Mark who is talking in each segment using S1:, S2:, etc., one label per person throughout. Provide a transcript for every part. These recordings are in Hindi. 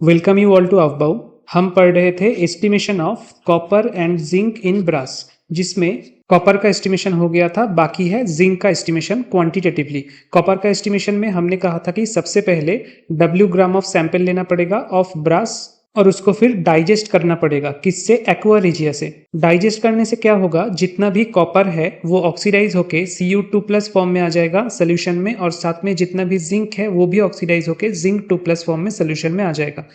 S1: वेलकम यू ऑल टू अवबाउ। हम पढ़ रहे थे estimation of copper and zinc in brass, जिसमें कॉपर का एस्टिमेशन हो गया था, बाकी है जिंक का एस्टिमेशन क्वांटिटेटिवली। कॉपर का एस्टिमेशन में हमने कहा था कि सबसे पहले W ग्राम ऑफ सैंपल लेना पड़ेगा ऑफ ब्रास और उसको फिर डाइजेस्ट करना पड़ेगा। किससे? एक्वा रिजिया से। डाइजेस्ट करने से क्या होगा, जितना भी कॉपर है वो ऑक्सीडाइज होके Cu2+ फॉर्म में आ जाएगा सोल्यूशन में, और साथ में जितना भी जिंक है वो भी ऑक्सीडाइज होके Zn2+ फॉर्म में सोल्यूशन में आ जाएगा।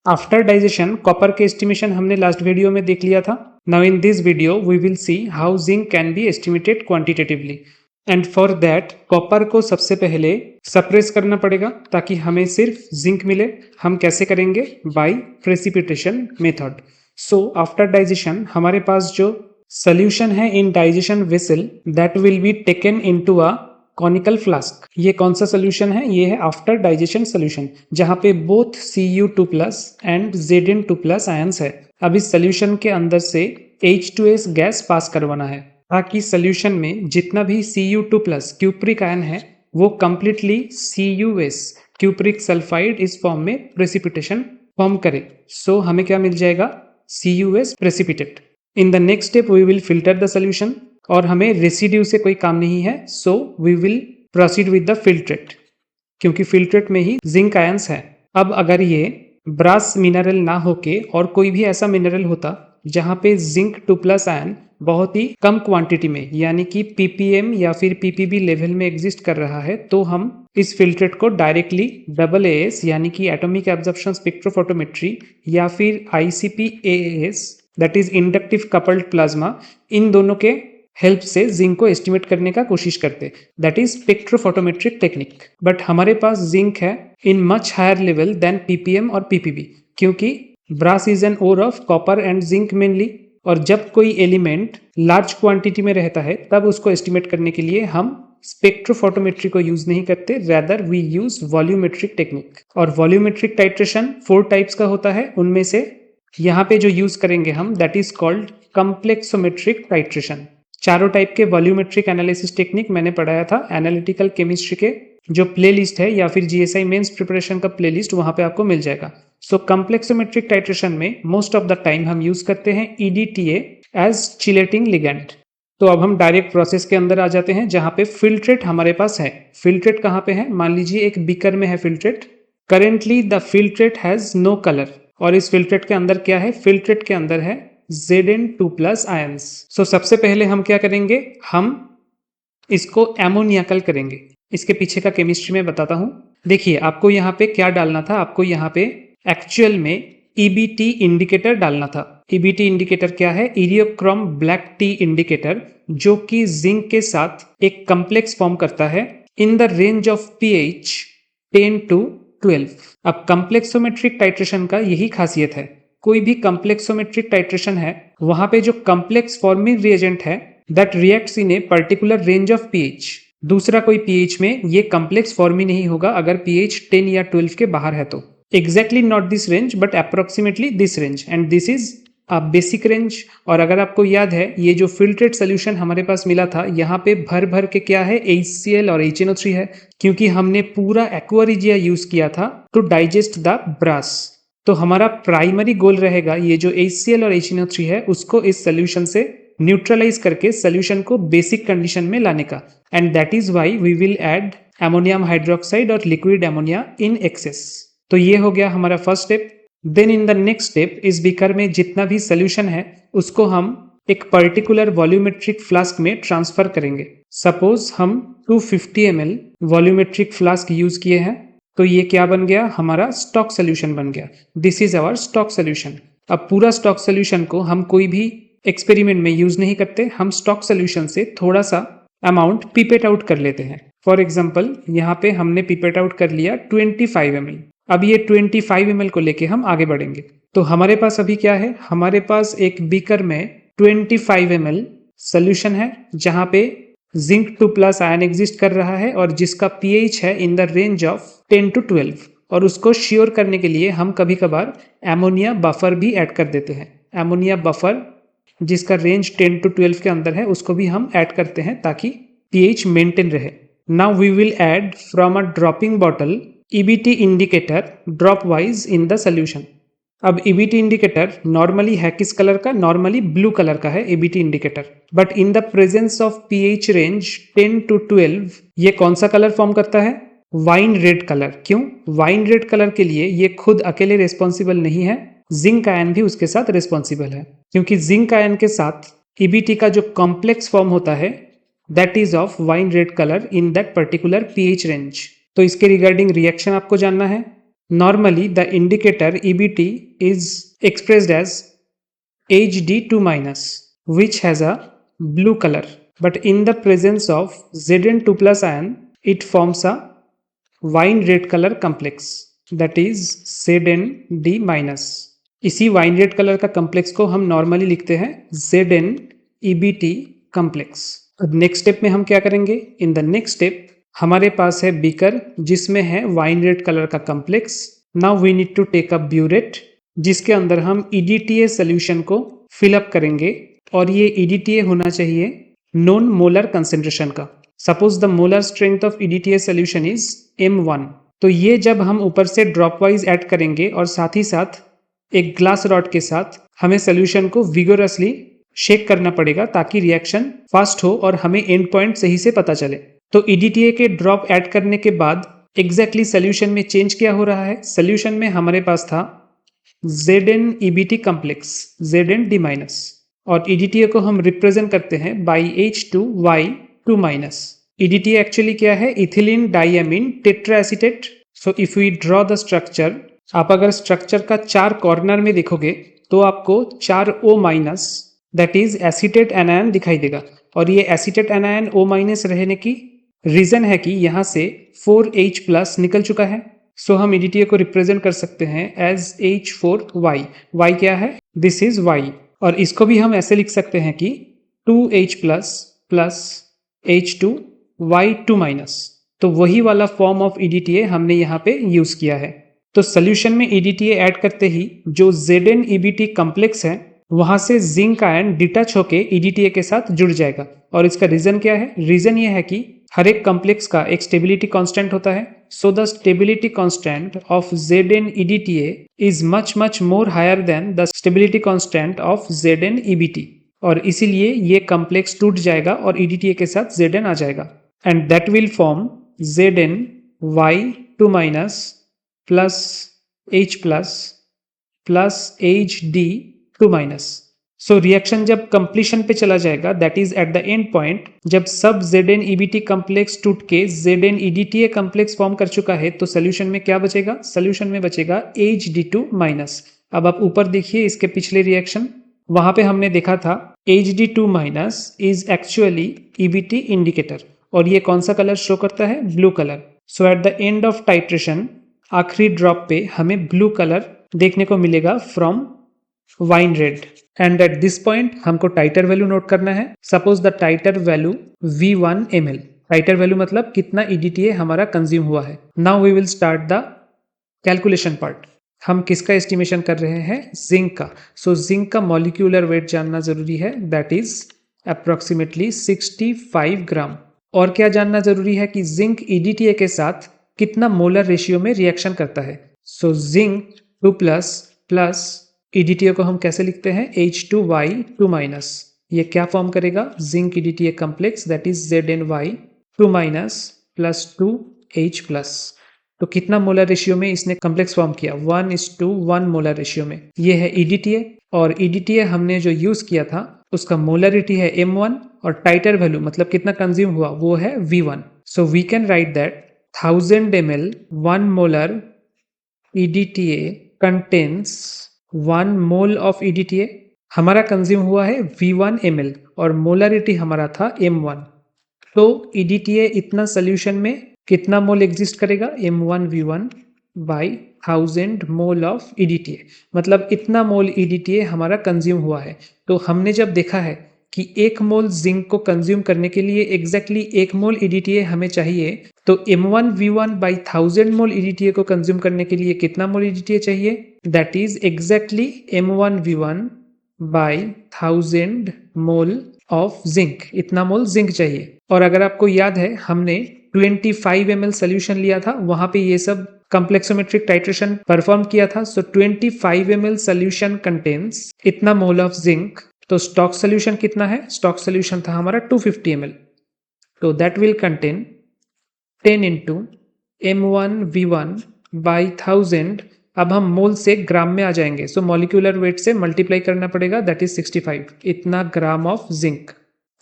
S1: आफ्टर डाइजेशन कॉपर के एस्टिमेशन हमने लास्ट वीडियो में देख लिया था। Now in this video we will see how zinc can be estimated quantitatively, and for that copper को सबसे पहले सप्रेस करना पड़ेगा ताकि हमें सिर्फ जिंक मिले। हम कैसे करेंगे? By precipitation method. So after digestion हमारे पास जो सोल्यूशन है in digestion vessel that will be taken into a conical flask. ये कौन सा सोल्यूशन है? ये है आफ्टर डाइजेशन सोल्यूशन, जहां पे both Cu2+ and Zn2+ ions है। अब इस सोल्यूशन के अंदर से H2S गैस पास करवाना है ताकि सोल्यूशन में जितना भी Cu2+ क्यूप्रिक आयन है वो कंप्लीटली CuS क्यूप्रिक सल्फाइड इस फॉर्म में प्रेसिपिटेशन फॉर्म करे। सो हमें क्या मिल जाएगा? CuS precipitate. In the next step we will filter the solution, और हमें रेसिड्यू से कोई काम नहीं है, so we will proceed with the filtrate, क्योंकि फिल्ट्रेट में ही जिंक आयंस है। अब अगर ये ब्रास मिनरल ना होके और कोई भी ऐसा मिनरल होता जहां पे Zn2+ आयन बहुत ही कम क्वांटिटी में यानी कि ppm या फिर ppb लेवल में एग्जिस्ट कर रहा है, तो हम इस फिल्ट्रेट को डायरेक्टली AAS यानी कि एटॉमिक एब्जॉर्प्शन स्पेक्ट्रोफोटोमेट्री या फिर ICP-AAS that is inductive coupled plasma, इन दोनों के हेल्प से जिंक को एस्टिमेट करने का कोशिश करते, that is spectrophotometric technique. But हमारे पास जिंक है in much higher level than ppm और ppb, क्योंकि brass is an ore of copper and zinc mainly, और जब कोई एलिमेंट लार्ज क्वांटिटी में रहता है तब उसको एस्टिमेट करने के लिए हम स्पेक्ट्रोफोटोमेट्री को यूज नहीं करते, rather we use volumetric technique. और वॉल्यूमेट्रिक टाइट्रेशन 4 टाइप्स का होता है, उनमें से यहाँ पे जो यूज करेंगे हम दैट इज कॉल्ड कम्प्लेक्सोमेट्रिक टाइट्रेशन। चारों टाइप के वॉल्यूमेट्रिक एनालिसिस टेक्निक मैंने पढ़ाया था एनालिटिकल केमिस्ट्री के जो प्लेलिस्ट है या फिर GSI मेंस प्रिपरेशन का प्लेलिस्ट, वहां पे आपको मिल जाएगा। सो कम्प्लेक्सोमेट्रिक टाइट्रेशन में मोस्ट ऑफ द टाइम हम यूज करते हैं EDTA एज चिलेटिंग लिगेंड। तो अब हम डायरेक्ट प्रोसेस के अंदर आ जाते हैं जहां पे फिल्ट्रेट हमारे पास है। फिल्ट्रेट कहाँ पे है? मान लीजिए एक बीकर में है filtrate. Currently the filtrate has no colour, और इस फिल्ट्रेट के अंदर क्या है? फिल्ट्रेट के अंदर है Zn2+ आयंस। सो सबसे पहले हम क्या करेंगे? हम इसको एमोनियाकल करेंगे। इसके पीछे का केमिस्ट्री में बताता हूं। देखिए आपको यहाँ पे क्या डालना था, आपको यहाँ पे एक्चुअल में EBT इंडिकेटर डालना था। EBT इंडिकेटर क्या है? इरियोक्रोम ब्लैक टी इंडिकेटर, जो कि जिंक के साथ एक कम्प्लेक्स फॉर्म करता है in the range of pH 10 to 12। अब कम्प्लेक्सोमेट्रिक टाइट्रेशन का यही खासियत है, कोई भी कम्प्लेक्सोमेट्रिक टाइट्रेशन है वहां पे जो कम्प्लेक्स फॉर्मिंग रिएजेंट है that reacts in a particular range of pH। दूसरा कोई pH में ये कम्प्लेक्स फॉर्म ही नहीं होगा अगर pH 10 या 12 के बाहर है तो। Exactly not this range but approximately this range, and this is a basic range. और अगर आपको याद है ये जो फिल्ट्रेट सोल्यूशन हमारे पास मिला था, यहाँ पे भर भर के क्या है? HCl और HNO3 है, क्योंकि हमने पूरा एक्वा रिजिया यूज किया था टू डाइजेस्ट द ब्रास। तो हमारा प्राइमरी गोल रहेगा ये जो HCl और HNO3 है उसको इस सोल्यूशन से न्यूट्रलाइज करके सोल्यूशन को बेसिक कंडीशन में लाने का, and that is why we will add ammonium hydroxide और लिक्विड अमोनिया इन एक्सेस। तो ये हो गया हमारा first step. Then in the next step इस बीकर में जितना भी सोल्यूशन है उसको हम एक पर्टिकुलर वॉल्यूमेट्रिक फ्लास्क में ट्रांसफर करेंगे। सपोज हम 250 ml वॉल्यूमेट्रिक फ्लास्क यूज किए हैं, तो ये क्या बन गया? हमारा स्टॉक सोल्यूशन बन गया। This is our stock solution. अब पूरा स्टॉक सोल्यूशन को हम कोई भी एक्सपेरिमेंट में यूज नहीं करते, हम स्टॉक सोल्यूशन से थोड़ा सा अमाउंट पिपेट आउट कर लेते हैं। फॉर एग्जाम्पल यहाँ पे हमने पिपेट आउट कर लिया 25 ml। अब ये 25 ml को लेके हम आगे बढ़ेंगे। तो हमारे पास अभी क्या है? हमारे पास एक बीकर में 25 ml सोल्यूशन है जहां पे Zn2+ आयन एग्जिस्ट कर रहा है और जिसका pH है in the range of 10 to 12। और उसको श्योर करने के लिए हम कभी कभार एमोनिया बफर भी ऐड कर देते हैं। एमोनिया बफर जिसका रेंज 10 to 12 के अंदर है उसको भी हम ऐड करते हैं ताकि pH मेंटेन रहे। Now we will add from a dropping bottle EBT indicator dropwise in the solution. अब EBT इंडिकेटर नॉर्मली है किस कलर का? नॉर्मली ब्लू कलर का है EBT indicator, but in the presence of pH range 10 to 12 ये कौन सा कलर फॉर्म करता है? Wine red colour. क्यों? वाइन रेड कलर के लिए ये खुद अकेले रिस्पॉन्सिबल नहीं है, जिंक आयन भी उसके साथ रिस्पॉन्सिबल है, क्योंकि जिंक आयन के साथ EBT का जो कॉम्प्लेक्स फॉर्म होता है that is of wine red colour in that particular pH range. तो इसके रिगार्डिंग रिएक्शन आपको जानना है। Normally, the indicator EBT is expressed as HD2-, which has a blue color. But in the presence of Zn2+ ion, it forms a wine red color complex, that is Znd-। इसी वाइन रेड कलर का कम्प्लेक्स को हम नॉर्मली लिखते हैं Zn EBT कम्प्लेक्स। अब नेक्स्ट स्टेप में हम क्या करेंगे? इन द नेक्स्ट स्टेप हमारे पास है बीकर जिसमें है वाइन रेड कलर का complex. Now we need to take a burette जिसके अंदर हम EDTA सोल्यूशन को फिलअप करेंगे और ये EDTA होना चाहिए नॉन मोलर कंसेंट्रेशन का। Suppose the molar strength of EDTA solution is M1। तो ये जब हम ऊपर से ड्रॉप वाइज ऐड करेंगे और साथ ही साथ एक ग्लास रॉड के साथ हमें सोल्यूशन को विगोरसली शेक करना पड़ेगा ताकि रिएक्शन फास्ट हो और हमें एंड पॉइंट सही से पता चले। तो EDTA के ड्रॉप ऐड करने के बाद एग्जैक्टली सोल्यूशन में चेंज क्या हो रहा है? सोल्यूशन में हमारे पास था Zn EBT कम्प्लेक्स Znd- और EDTA को हम रिप्रेजेंट करते हैं बाई H2Y2-। EDTA एक्चुअली क्या है? Ethylene diamine tetraacetate. So if we draw the structure, आप अगर स्ट्रक्चर का 4 कॉर्नर में देखोगे तो आपको 4 O- that is acetate anion दिखाई देगा। और ये एसीटेट एनायन O- रहने की रीजन है कि यहाँ से 4H+ निकल चुका है। सो हम EDTA को रिप्रेजेंट कर सकते हैं एज H4Y। Y क्या है? This is Y। और इसको भी हम ऐसे लिख सकते हैं कि 2H+ प्लस H2Y2-। तो वही वाला फॉर्म ऑफ EDTA हमने यहाँ पे यूज किया है। तो सोल्यूशन में EDTA ऐड करते ही जो Zn EBT कम्प्लेक्स है वहां से जिंक आयन डिटच होके EDTA के साथ जुड़ जाएगा। और इसका रीजन क्या है? रीजन ये है कि हर एक कम्प्लेक्स का एक स्टेबिलिटी कांस्टेंट होता है। So the stability constant of Zn EDTA is much more higher than the stability constant of Zn EBT। और इसीलिए ये कम्प्लेक्स टूट जाएगा और EDTA के साथ Zn आ जाएगा and that will form Zn Y2- plus H+ plus HD2-। So reaction जब कंप्लीशन पे चला जाएगा that is eight the and point, जब सब Zn EBT कम्प्लेक्स टूट के Zn EDTA कम्प्लेक्स फॉर्म कर चुका है तो सोल्यूशन में क्या बचेगा? सोल्यूशन में बचेगा HD2-। अब आप ऊपर देखिए इसके पिछले रिएक्शन, वहां पे हमने देखा था HD2- is actually EBT indicator और ये कौन सा कलर शो करता है? Blue colour. So at the end of titration आखिरी ड्रॉप पे हमें ब्लू कलर देखने को मिलेगा from wine red. And at this point हमको टाइटर वैल्यू नोट करना है। Suppose the titre value V1 ml। Titre value मतलब कितना EDTA हमारा कंज्यूम हुआ है। Now we will start the calculation part. हम किसका एस्टिमेशन कर रहे हैं? जिंक का। सो जिंक का मॉलिक्यूलर वेट जानना जरूरी है, दैट इज अप्रोक्सीमेटली 65 ग्राम। और क्या जानना जरूरी है कि जिंक EDTA के साथ कितना मोलर रेशियो में रिएक्शन करता है। सो जिंक 2+ प्लस EDTA को हम कैसे लिखते हैं? H2Y2-। ये क्या फॉर्म करेगा? Zinc EDTA complex that is ZnY2- plus 2H+। तो कितना मोलर रेशियो में इसने कम्प्लेक्स फॉर्म किया? 1:1 मोलर रेशियो में। ये है EDTA और EDTA हमने जो यूज किया था उसका मोलरिटी है M1 और टाइटर वैल्यू मतलब कितना कंज्यूम हुआ वो है V1। So we can write that 1000 ml 1 molar EDTA contains 1 mole of EDTA। हमारा कंज्यूम हुआ है V1 ml और मोलरिटी हमारा था M1। तो EDTA इतना सोल्यूशन में कितना मोल एग्जिस्ट करेगा? M1V1 by 1000 mole of EDTA, मतलब इतना मोल EDTA हमारा कंज्यूम हुआ है। तो हमने जब देखा है कि 1 मोल जिंक को कंज्यूम करने के लिए एग्जैक्टली 1 मोल EDTA हमें चाहिए, तो M1V1 बाई 1000 मोल EDTA को कंज्यूम करने के लिए कितना मोल EDTA चाहिए? That is exactly M1V1 by 1000 mole of zinc. इतना मोल जिंक चाहिए। और अगर आपको याद है हमने 25 ml सोल्यूशन लिया था, वहां पे ये सब कंप्लेक्सोमेट्रिक टाइट्रेशन परफॉर्म किया था। सो 25 ml सोल्यूशन कंटेन्स इतना मोल ऑफ जिंक। तो स्टॉक सोल्यूशन कितना है? स्टॉक सोल्यूशन था हमारा 250 ml। तो that will contain 10 into m1v1 by 1000। अब हम मोल से ग्राम में आ जाएंगे। सो मॉलिक्यूलर वेट से मल्टीप्लाई करना पड़ेगा, दैट इज 65। इतना ग्राम ऑफ जिंक।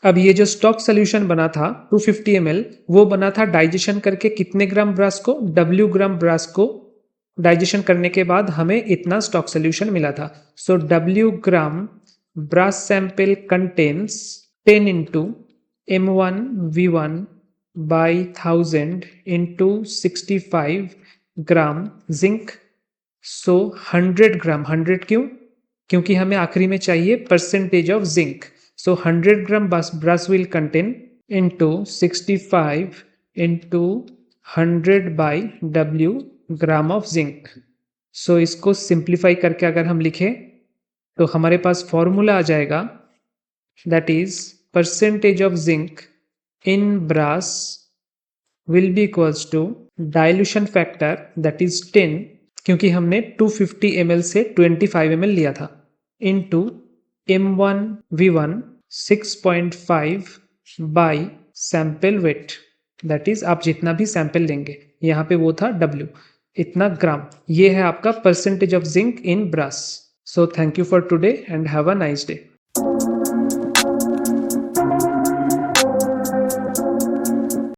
S1: अब ये जो स्टॉक सोल्यूशन बना था 250 ml, वो बना था डाइजेशन करके कितने ग्राम ब्रास को? W ग्राम ब्रास को डाइजेशन करने के बाद हमें इतना स्टॉक सोल्यूशन मिला था। So W gram brass sample contains 10 into m1v1 by 1000 into 65 gram zinc. So 100 gram. 100 क्यों? क्योंकि हमें आखिरी में चाहिए percentage of zinc. So 100 gram brass will contain into 65 into 100 by W gram of zinc. So इसको सिंप्लीफाई करके अगर हम लिखें तो हमारे पास फॉर्मूला आ जाएगा, that is percentage of zinc in brass will be equals to dilution factor that is 10, क्योंकि हमने 250 ml से 25 ml लिया था, into m1v1 6.5 by sample weight, that is आप जितना भी सैंपल लेंगे, यहाँ पे वो था W, इतना ग्राम। ये है आपका percentage of zinc in brass. So thank you for today and have a nice day.